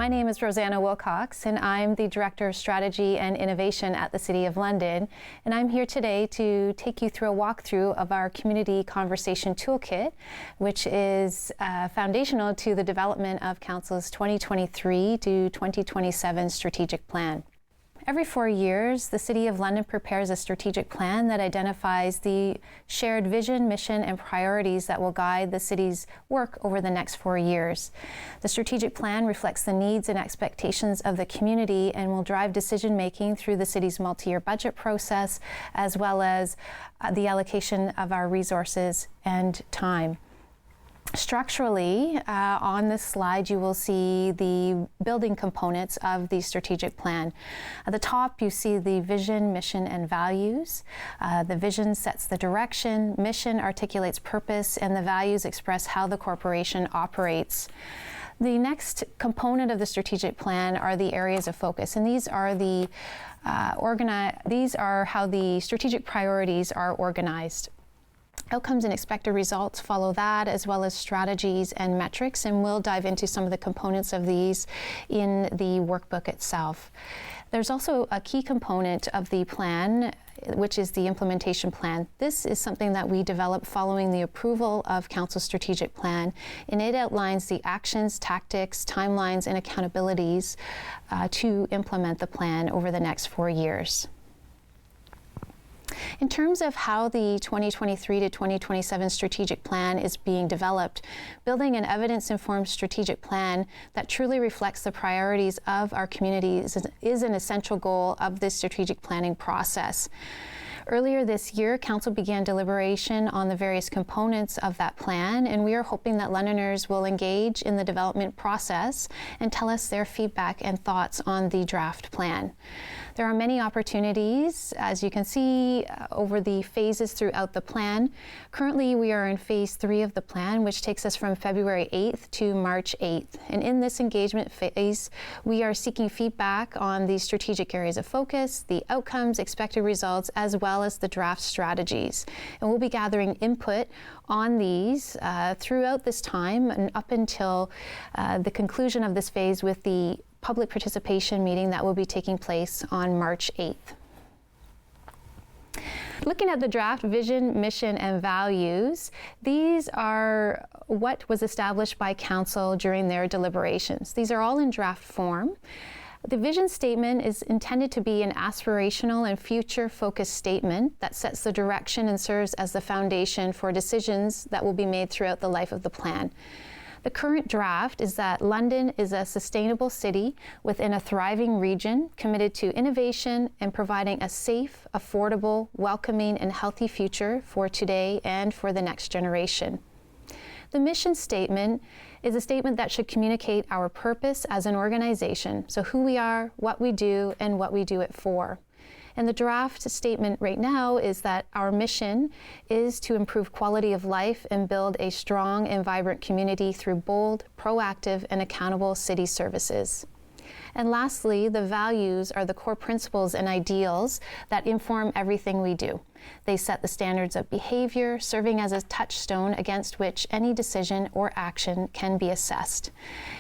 My name is Rosanna Wilcox, and I'm the Director of Strategy and Innovation at the City of London. And I'm here today to take you through a walkthrough of our Community Conversation Toolkit, which is foundational to the development of Council's 2023 to 2027 strategic plan. Every 4 years, the City of London prepares a strategic plan that identifies the shared vision, mission, and priorities that will guide the city's work over the next 4 years. The strategic plan reflects the needs and expectations of the community and will drive decision-making through the city's multi-year budget process, as well as the allocation of our resources and time. Structurally, on this slide, you will see the building components of the strategic plan. At the top, you see the vision, mission, and values. The vision sets the direction, mission articulates purpose, and the values express how the corporation operates. The next component of the strategic plan are the areas of focus, and these are how the strategic priorities are organized. Outcomes and expected results follow that, as well as strategies and metrics, and we'll dive into some of the components of these in the workbook itself. There's also a key component of the plan, which is the implementation plan. This is something that we develop following the approval of Council's strategic plan, and it outlines the actions, tactics, timelines, and accountabilities to implement the plan over the next 4 years. In terms of how the 2023 to 2027 strategic plan is being developed, building an evidence-informed strategic plan that truly reflects the priorities of our communities is an essential goal of this strategic planning process. Earlier this year, Council began deliberation on the various components of that plan, and we are hoping that Londoners will engage in the development process and tell us their feedback and thoughts on the draft plan. There are many opportunities, as you can see, over the phases throughout the plan. Currently, we are in phase 3 of the plan, which takes us from February 8th to March 8th. And in this engagement phase, we are seeking feedback on the strategic areas of focus, the outcomes, expected results, as well as the draft strategies. And we'll be gathering input on these throughout this time and up until the conclusion of this phase with the public participation meeting that will be taking place on March 8th. Looking at the draft vision, mission, and values, these are what was established by Council during their deliberations. These are all in draft form. The vision statement is intended to be an aspirational and future-focused statement that sets the direction and serves as the foundation for decisions that will be made throughout the life of the plan. The current draft is that London is a sustainable city within a thriving region committed to innovation and providing a safe, affordable, welcoming, and healthy future for today and for the next generation. The mission statement is a statement that should communicate our purpose as an organization, so who we are, what we do, and what we do it for. And the draft statement right now is that our mission is to improve quality of life and build a strong and vibrant community through bold, proactive, and accountable city services. And lastly, the values are the core principles and ideals that inform everything we do. They set the standards of behavior, serving as a touchstone against which any decision or action can be assessed.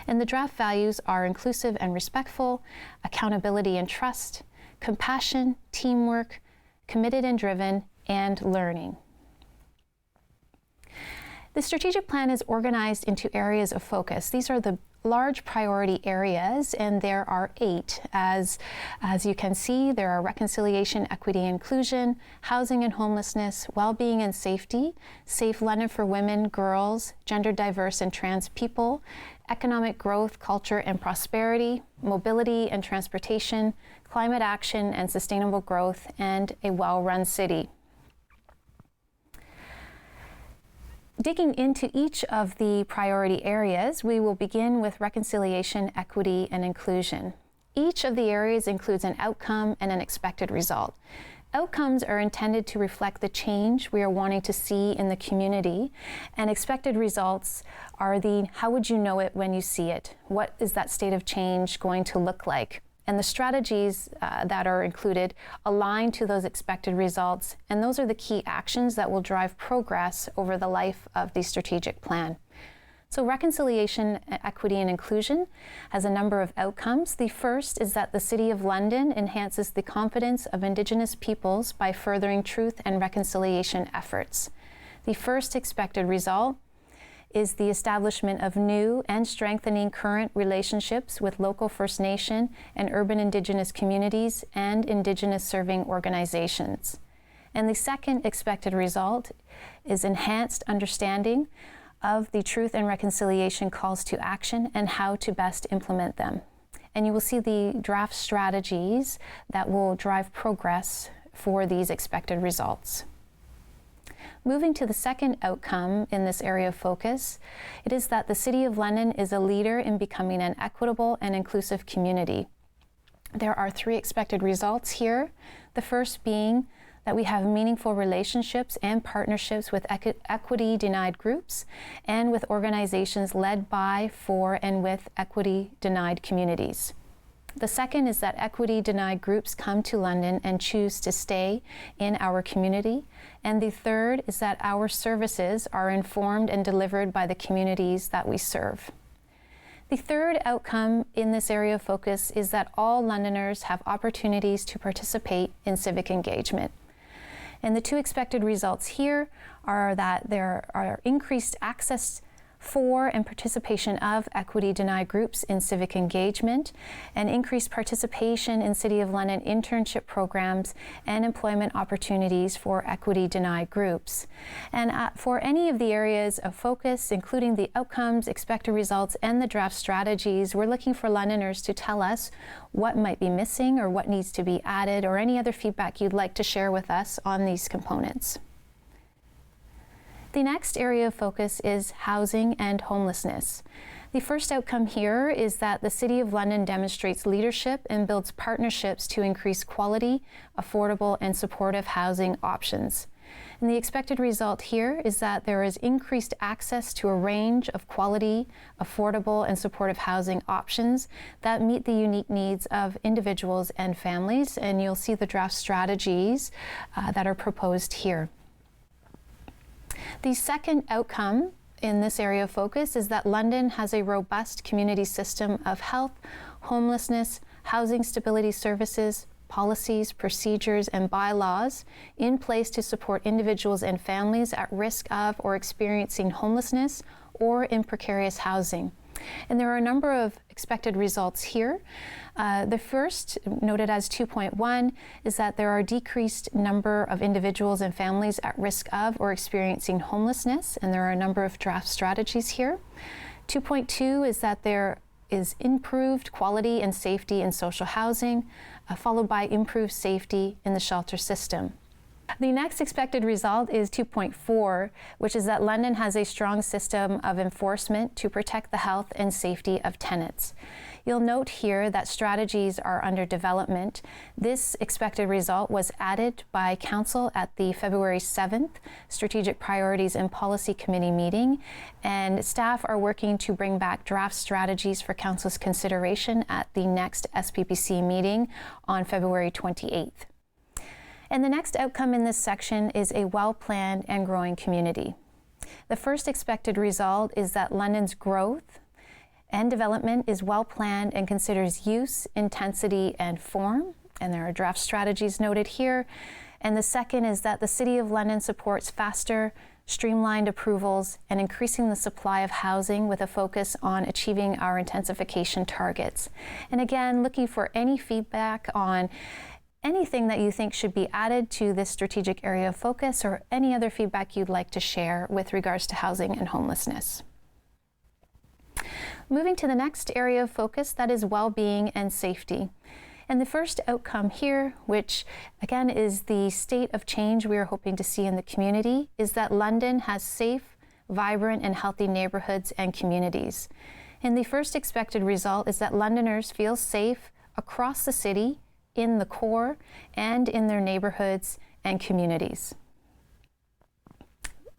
And the draft values are inclusive and respectful, accountability and trust, compassion, teamwork, committed and driven, and learning. The strategic plan is organized into areas of focus. These are the large priority areas, and there are 8. As you can see, there are reconciliation, equity, inclusion, housing and homelessness, well-being and safety, safe London for women, girls, gender diverse and trans people, economic growth, culture and prosperity, mobility and transportation, climate action and sustainable growth, and a well-run city. Digging into each of the priority areas, we will begin with reconciliation, equity, and inclusion. Each of the areas includes an outcome and an expected result. Outcomes are intended to reflect the change we are wanting to see in the community, and expected results are the how would you know it when you see it? What is that state of change going to look like? And the strategies that are included align to those expected results, and those are the key actions that will drive progress over the life of the strategic plan. So reconciliation, equity, and inclusion has a number of outcomes. The first is that the City of London enhances the confidence of Indigenous peoples by furthering truth and reconciliation efforts. The first expected result is the establishment of new and strengthening current relationships with local First Nation and urban Indigenous communities and Indigenous serving organizations. And the second expected result is enhanced understanding of the truth and reconciliation calls to action and how to best implement them. And you will see the draft strategies that will drive progress for these expected results. Moving to the second outcome in this area of focus, it is that the City of London is a leader in becoming an equitable and inclusive community. There are 3 expected results here. The first being that we have meaningful relationships and partnerships with equity-denied groups and with organizations led by, for, and with equity-denied communities. The second is that equity-denied groups come to London and choose to stay in our community. And the third is that our services are informed and delivered by the communities that we serve. The third outcome in this area of focus is that all Londoners have opportunities to participate in civic engagement. And the 2 expected results here are that there are increased access for and participation of equity-denied groups in civic engagement, and increased participation in City of London internship programs and employment opportunities for equity-denied groups. And for any of the areas of focus, including the outcomes, expected results, and the draft strategies, we're looking for Londoners to tell us what might be missing or what needs to be added, or any other feedback you'd like to share with us on these components. The next area of focus is housing and homelessness. The first outcome here is that the City of London demonstrates leadership and builds partnerships to increase quality, affordable, and supportive housing options. And the expected result here is that there is increased access to a range of quality, affordable, and supportive housing options that meet the unique needs of individuals and families. And you'll see the draft strategies that are proposed here. The second outcome in this area of focus is that London has a robust community system of health, homelessness, housing stability services, policies, procedures, and bylaws in place to support individuals and families at risk of or experiencing homelessness or in precarious housing. And there are a number of expected results here. The first, noted as 2.1, is that there are a decreased number of individuals and families at risk of or experiencing homelessness, and there are a number of draft strategies here. 2.2 is that there is improved quality and safety in social housing, followed by improved safety in the shelter system. The next expected result is 2.4, which is that London has a strong system of enforcement to protect the health and safety of tenants. You'll note here that strategies are under development. This expected result was added by Council at the February 7th Strategic Priorities and Policy Committee meeting, and staff are working to bring back draft strategies for Council's consideration at the next SPPC meeting on February 28th. And the next outcome in this section is a well-planned and growing community. The first expected result is that London's growth and development is well-planned and considers use, intensity, and form, and there are draft strategies noted here. And the second is that the City of London supports faster, streamlined approvals and increasing the supply of housing with a focus on achieving our intensification targets. And again, looking for any feedback on anything that you think should be added to this strategic area of focus, or any other feedback you'd like to share with regards to housing and homelessness. Moving to the next area of focus, that is well-being and safety. And the first outcome here, which again is the state of change we are hoping to see in the community, is that London has safe, vibrant, and healthy neighborhoods and communities. And the first expected result is that Londoners feel safe across the city, in the core, and in their neighborhoods and communities.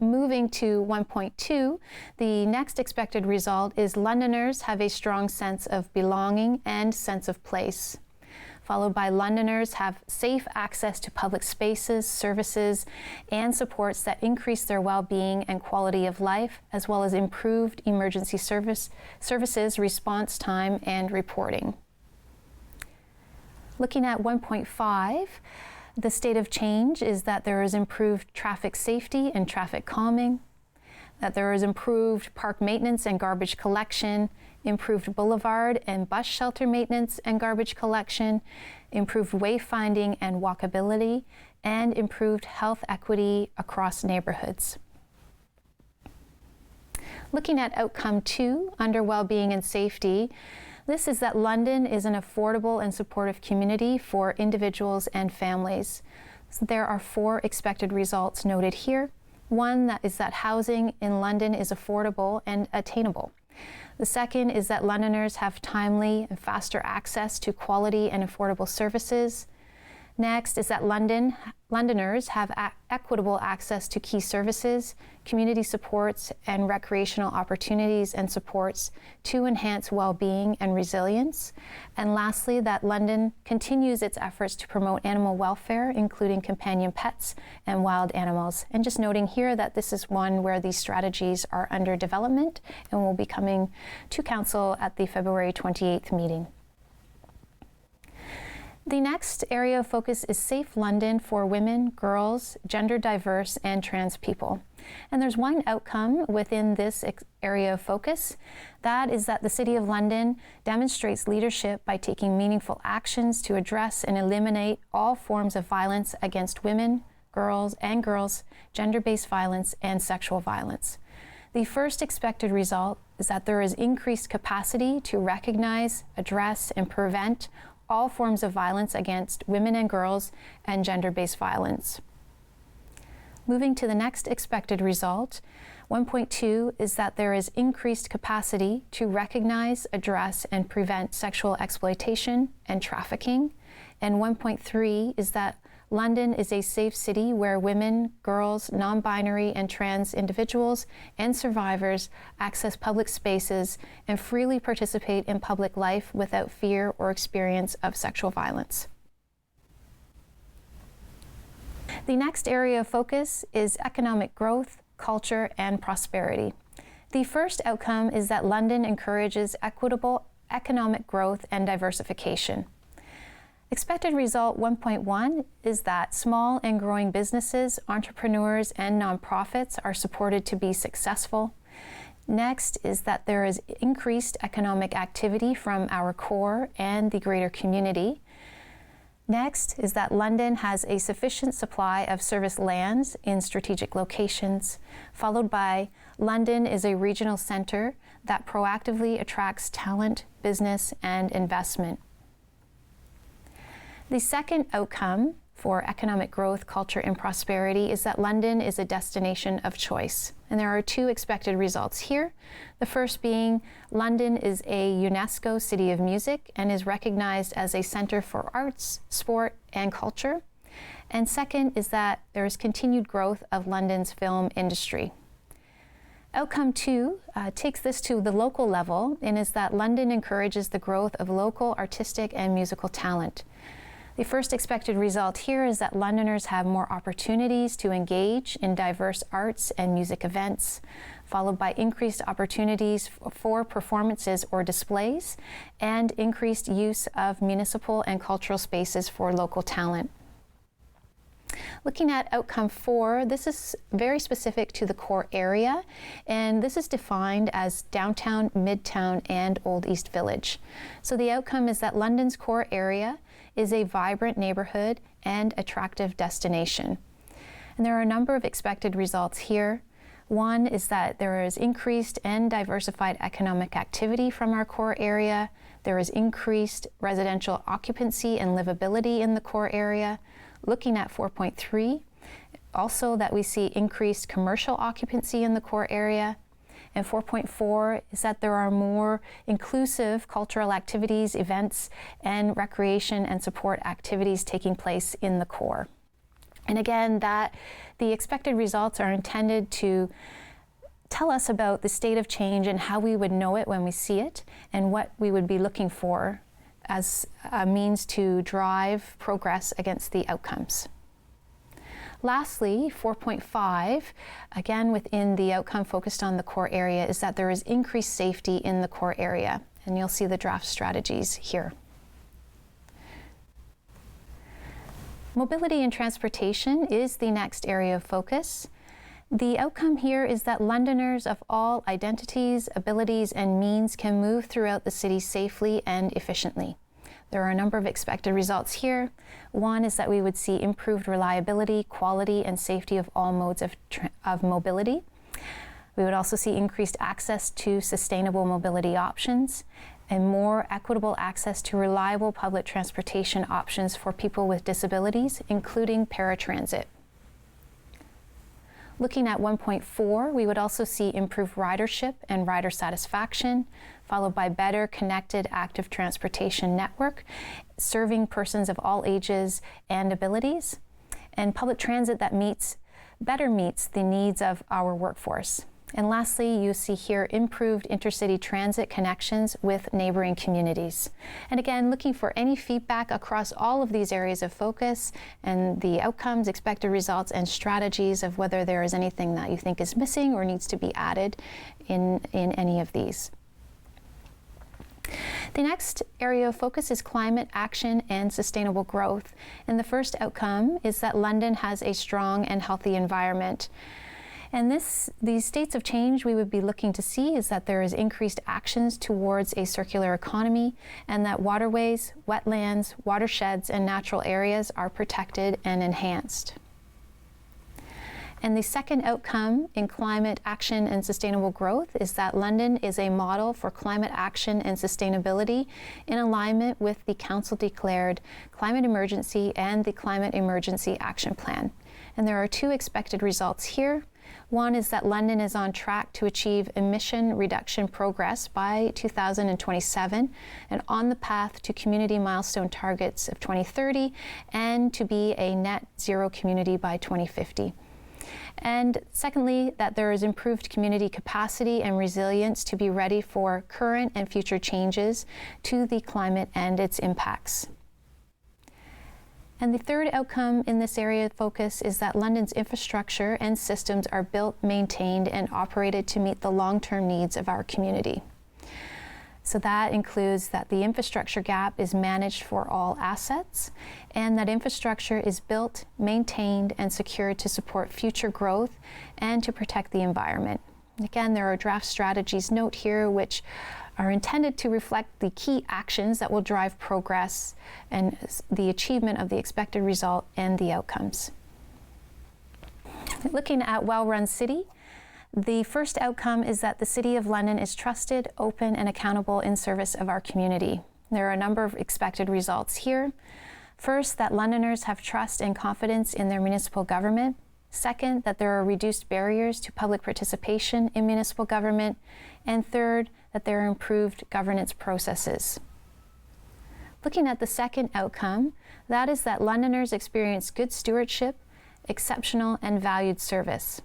Moving to 1.2, the next expected result is Londoners have a strong sense of belonging and sense of place. followed by Londoners have safe access to public spaces, services, and supports that increase their well-being and quality of life, as well as improved emergency services, response time, and reporting. Looking at 1.5, the state of change is that there is improved traffic safety and traffic calming, that there is improved park maintenance and garbage collection, improved boulevard and bus shelter maintenance and garbage collection, improved wayfinding and walkability, and improved health equity across neighborhoods. Looking at outcome 2 under well-being and safety, this is that London is an affordable and supportive community for individuals and families. So there are 4 expected results noted here. One is that housing in London is affordable and attainable. The second is that Londoners have timely and faster access to quality and affordable services. Next is that Londoners have equitable access to key services, community supports, and recreational opportunities and supports to enhance well-being and resilience. And lastly, that London continues its efforts to promote animal welfare, including companion pets and wild animals. And just noting here that this is one where these strategies are under development and will be coming to Council at the February 28th meeting. The next area of focus is Safe London for women, girls, gender diverse, and trans people. And there's one outcome within this area of focus. That is that the City of London demonstrates leadership by taking meaningful actions to address and eliminate all forms of violence against women, girls, gender-based violence, and sexual violence. The first expected result is that there is increased capacity to recognize, address, and prevent all forms of violence against women and girls and gender-based violence. Moving to the next expected result, 1.2 is that there is increased capacity to recognize, address, and prevent sexual exploitation and trafficking. And 1.3 is that London is a safe city where women, girls, non-binary, and trans individuals and survivors access public spaces and freely participate in public life without fear or experience of sexual violence. The next area of focus is economic growth, culture, and prosperity. The first outcome is that London encourages equitable economic growth and diversification. Expected result 1.1 is that small and growing businesses, entrepreneurs, and nonprofits are supported to be successful. Next is that there is increased economic activity from our core and the greater community. Next is that London has a sufficient supply of service lands in strategic locations, followed by London is a regional center that proactively attracts talent, business, and investment. The second outcome for economic growth, culture, and prosperity is that London is a destination of choice. And there are 2 expected results here. The first being London is a UNESCO City of Music and is recognized as a center for arts, sport, and culture. And second is that there is continued growth of London's film industry. Outcome 2 takes this to the local level and is that London encourages the growth of local artistic and musical talent. The first expected result here is that Londoners have more opportunities to engage in diverse arts and music events, followed by increased opportunities for performances or displays, and increased use of municipal and cultural spaces for local talent. Looking at outcome 4, this is very specific to the core area, and this is defined as downtown, midtown, and Old East Village. So the outcome is that London's core area is a vibrant neighborhood and attractive destination. And there are a number of expected results here. One is that there is increased and diversified economic activity from our core area. There is increased residential occupancy and livability in the core area. Looking at 4.3, also that we see increased commercial occupancy in the core area. And 4.4 is that there are more inclusive cultural activities, events, and recreation and support activities taking place in the core. And again, that the expected results are intended to tell us about the state of change and how we would know it when we see it and what we would be looking for as a means to drive progress against the outcomes. Lastly, 4.5, again within the outcome focused on the core area, is that there is increased safety in the core area. And you'll see the draft strategies here. Mobility and transportation is the next area of focus. The outcome here is that Londoners of all identities, abilities, and means can move throughout the city safely and efficiently. There are a number of expected results here. One is that we would see improved reliability, quality, and safety of all modes of mobility. We would also see increased access to sustainable mobility options and more equitable access to reliable public transportation options for people with disabilities, including paratransit. Looking at 1.4, we would also see improved ridership and rider satisfaction, followed by better connected active transportation network, serving persons of all ages and abilities, and public transit that better meets the needs of our workforce. And lastly, you see here improved intercity transit connections with neighboring communities. And again, looking for any feedback across all of these areas of focus and the outcomes, expected results, and strategies of whether there is anything that you think is missing or needs to be added in any of these. The next area of focus is climate action and sustainable growth. And the first outcome is that London has a strong and healthy environment. And these states of change we would be looking to see is that there is increased actions towards a circular economy and that waterways, wetlands, watersheds, and natural areas are protected and enhanced. And the second outcome in climate action and sustainable growth is that London is a model for climate action and sustainability in alignment with the Council-declared climate emergency and the Climate Emergency Action Plan. And there are two expected results here. One is that London is on track to achieve emission reduction progress by 2027 and on the path to community milestone targets of 2030 and to be a net zero community by 2050. And secondly, that there is improved community capacity and resilience to be ready for current and future changes to the climate and its impacts. And the third outcome in this area of focus is that London's infrastructure and systems are built, maintained, and operated to meet the long-term needs of our community. So that includes that the infrastructure gap is managed for all assets, and that infrastructure is built, maintained, and secured to support future growth and to protect the environment. Again, there are draft strategies note here which are intended to reflect the key actions that will drive progress and the achievement of the expected result and the outcomes. Looking at well-run city, the first outcome is that the City of London is trusted, open, and accountable in service of our community. There are a number of expected results here. First, that Londoners have trust and confidence in their municipal government. Second, that there are reduced barriers to public participation in municipal government. And third, that there are improved governance processes. Looking at the second outcome, that is that Londoners experience good stewardship, exceptional and valued service.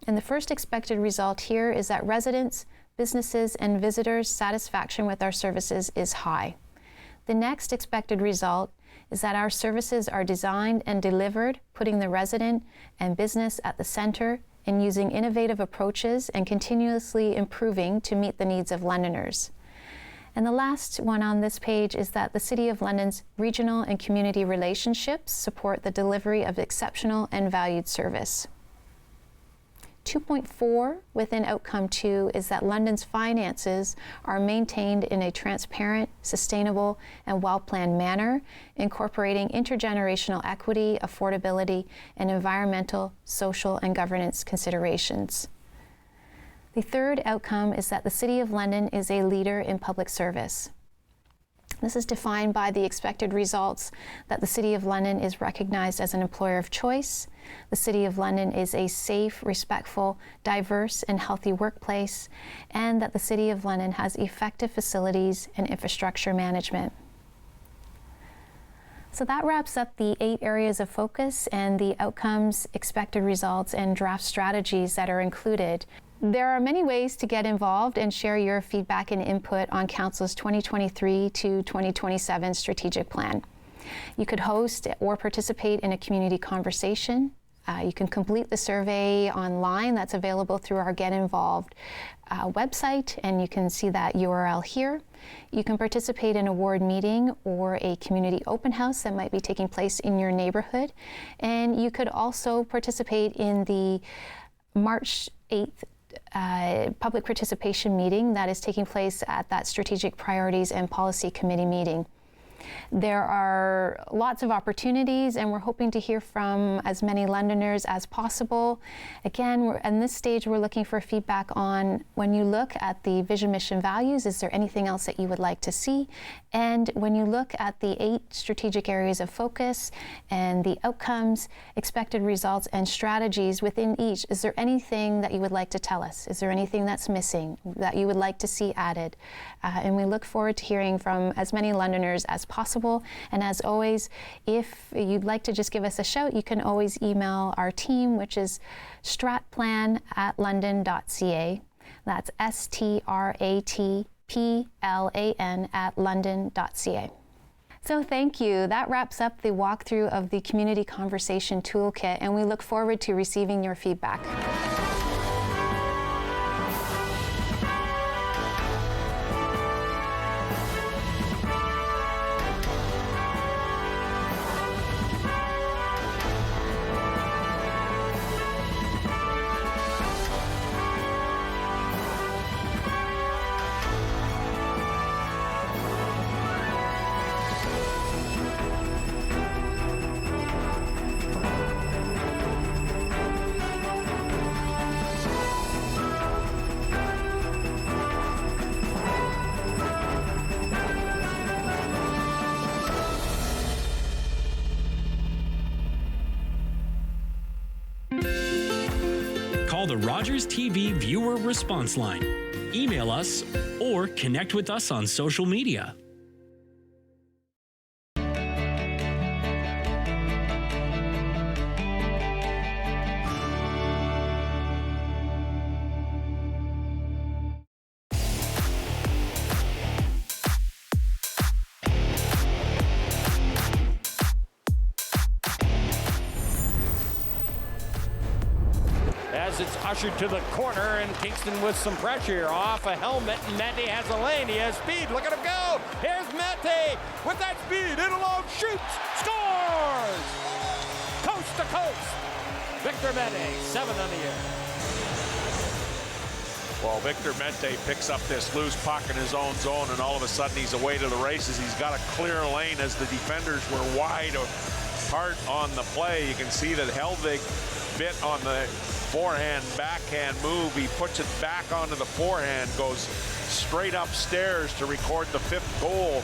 And the first expected result here is that residents, businesses, and visitors' satisfaction with our services is high. The next expected result is that our services are designed and delivered, putting the resident and business at the center and using innovative approaches and continuously improving to meet the needs of Londoners. And the last one on this page is that the City of London's regional and community relationships support the delivery of exceptional and valued service. 2.4 within Outcome 2 is that London's finances are maintained in a transparent, sustainable, and well-planned manner, incorporating intergenerational equity, affordability, and environmental, social, and governance considerations. The third outcome is that the City of London is a leader in public service. This is defined by the expected results that the City of London is recognized as an employer of choice. The City of London is a safe, respectful, diverse, and healthy workplace, and that the City of London has effective facilities and infrastructure management. So that wraps up the 8 areas of focus and the outcomes, expected results, and draft strategies that are included. There are many ways to get involved and share your feedback and input on Council's 2023 to 2027 strategic plan. You could host or participate in a community conversation. You can complete the survey online that's available through our Get Involved website, and you can see that URL here. You can participate in a ward meeting or a community open house that might be taking place in your neighborhood. And you could also participate in the March 8th public participation meeting that is taking place at that Strategic Priorities and Policy Committee meeting. There are lots of opportunities, and we're hoping to hear from as many Londoners as possible. Again, in this stage, we're looking for feedback on, when you look at the vision, mission, values, is there anything else that you would like to see? And when you look at the 8 strategic areas of focus and the outcomes, expected results, and strategies within each, is there anything that you would like to tell us? Is there anything that's missing that you would like to see added? And we look forward to hearing from as many Londoners as possible. And as always, if you'd like to just give us a shout, you can always email our team, which is stratplan@london.ca. That's stratplan@london.ca. So thank you. That wraps up the walkthrough of the Community Conversation Toolkit, and we look forward to receiving your feedback. Call the Rogers TV viewer response line, email us, or connect with us on social media. As it's ushered to the corner, and Kingston with some pressure off a helmet, and Mete has a lane. He has speed. Look at him go. Here's Mete with that speed. In alone, shoots, scores! Coast to coast. Victor Mete, 7 on the year. Well, Victor Mete picks up this loose puck in his own zone, and all of a sudden he's away to the races. He's got a clear lane as the defenders were wide apart on the play. You can see that Helvig bit on the forehand, backhand move. He puts it back onto the forehand, goes straight upstairs to record the 5th goal.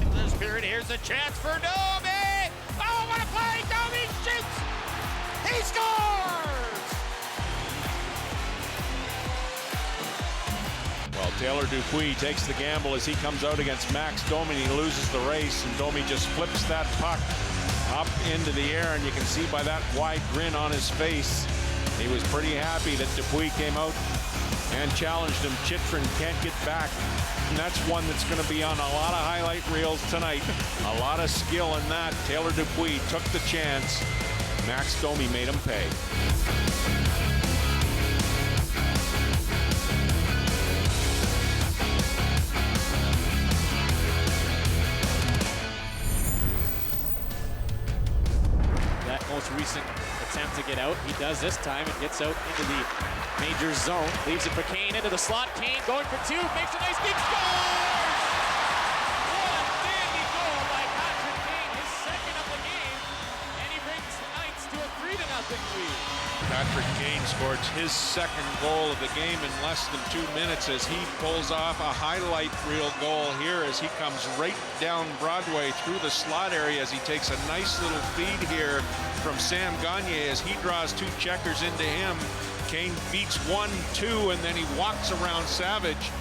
In this period, here's a chance for Domi. Oh, what a play! Domi shoots. He scores! Well, Taylor Dupuis takes the gamble as he comes out against Max Domi. He loses the race, and Domi just flips that puck up into the air, and you can see by that wide grin on his face, he was pretty happy that Dupuis came out and challenged him. Chychrun can't get back, and that's one that's going to be on a lot of highlight reels tonight. A lot of skill in that. Taylor Dupuis took the chance. Max Domi made him pay. Most recent attempt to get out. He does this time and gets out into the major zone. Leaves it for Kane into the slot. Kane going for 2, makes a nice big score! What a dandy goal by Patrick Kane, his second of the game, and he brings the Knights to a 3-0 lead. Patrick Kane scores his second goal of the game in less than 2 minutes as he pulls off a highlight reel goal here as he comes right down Broadway through the slot area as he takes a nice little feed here from Sam Gagne as he draws 2 checkers into him. Kane beats 1-2, and then he walks around Savage.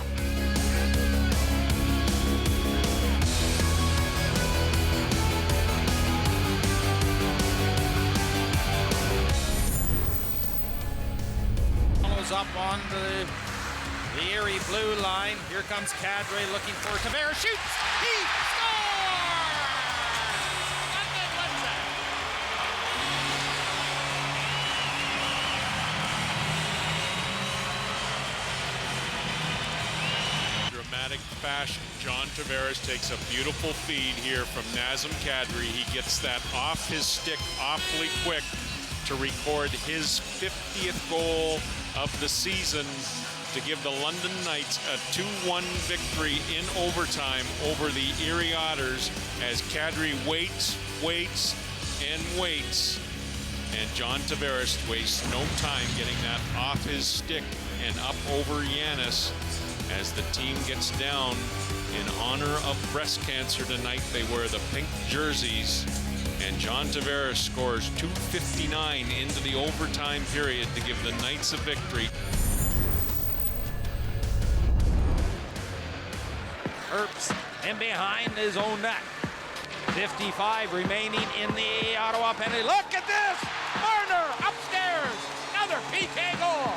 up on the Erie blue line. Here comes Kadri looking for Tavares. Shoots! He scores! London wins it. Dramatic fashion. John Tavares takes a beautiful feed here from Nazem Kadri. He gets that off his stick awfully quick to record his 50th goal of the season to give the London Knights a 2-1 victory in overtime over the Erie Otters as Kadri waits, and waits. And John Tavares wastes no time getting that off his stick and up over Yanis as the team gets down. In honor of breast cancer tonight, they wear the pink jerseys. And John Tavares scores 2:59 into the overtime period to give the Knights a victory. Herbst in behind his own net. 55 remaining in the Ottawa penalty. Look at this! Marner upstairs! Another PK goal!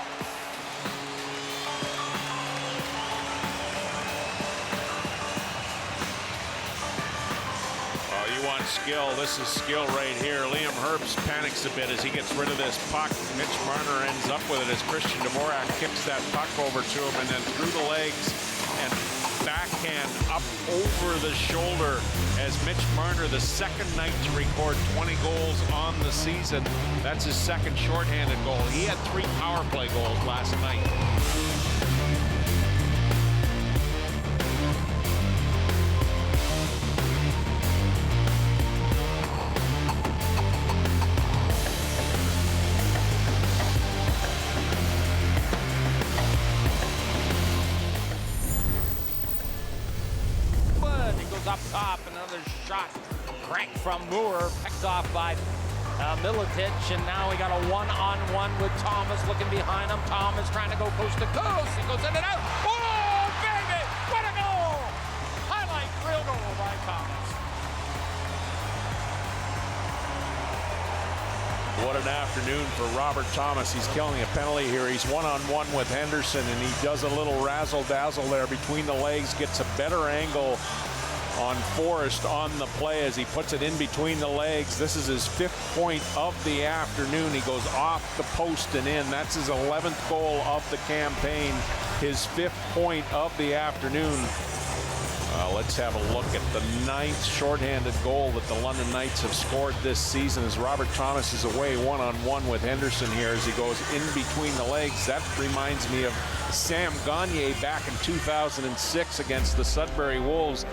You want skill. This is skill right here. Liam Herbst panics a bit as he gets rid of this puck. Mitch Marner ends up with it as Christian Dvorak kicks that puck over to him and then through the legs and backhand up over the shoulder as Mitch Marner, the second night to record 20 goals on the season. That's his second shorthanded goal. He had 3 power play goals last night. Up top, another shot cranked from Moore, picked off by Miletich, and now we got a one-on-one with Thomas looking behind him. Thomas trying to go coast to coast. He goes in and out. Oh, baby! What a goal! Highlight real goal by Thomas. What an afternoon for Robert Thomas. He's killing a penalty here. He's one-on-one with Henderson, and he does a little razzle-dazzle there between the legs, gets a better angle on Forrest on the play as he puts it in between the legs. This is his 5th point of the afternoon. He goes off the post and in. That's his 11th goal of the campaign, his 5th point of the afternoon. Let's have a look at the 9th shorthanded goal that the London Knights have scored this season as Robert Thomas is away one-on-one with Henderson here as he goes in between the legs. That reminds me of Sam Gagner back in 2006 against the Sudbury Wolves.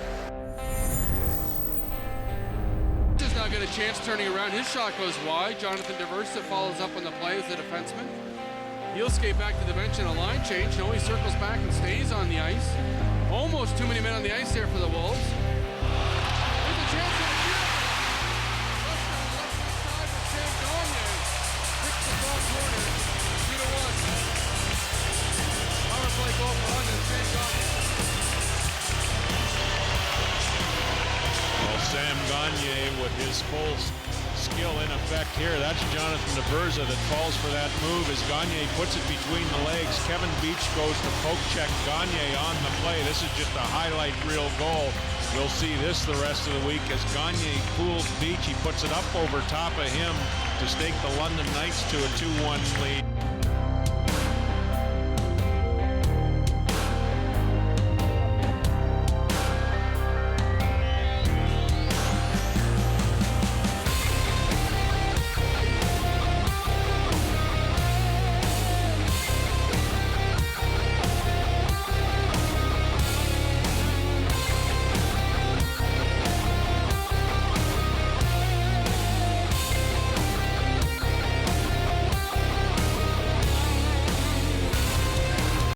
Does not get a chance turning around. His shot goes wide. Jonathan Diversa follows up on the play as the defenseman. He'll skate back to the bench in a line change. No, he circles back and stays on the ice. Almost too many men on the ice there for the Wolves. There's a chance for the shot. Left side for Sam Gagner. Picks the ball corner. 2-1. Power play goal for London. Sam Gagner. Well, Sam Gagner with his full skill in effect here. That's Jonathan Diversa that falls for that move as Gagner puts it between the legs. Kevin Beach goes to poke check Gagner on the play. This is just a highlight reel goal. We'll see this the rest of the week as Gagner fools Beach. He puts it up over top of him to stake the London Knights to a 2-1 lead.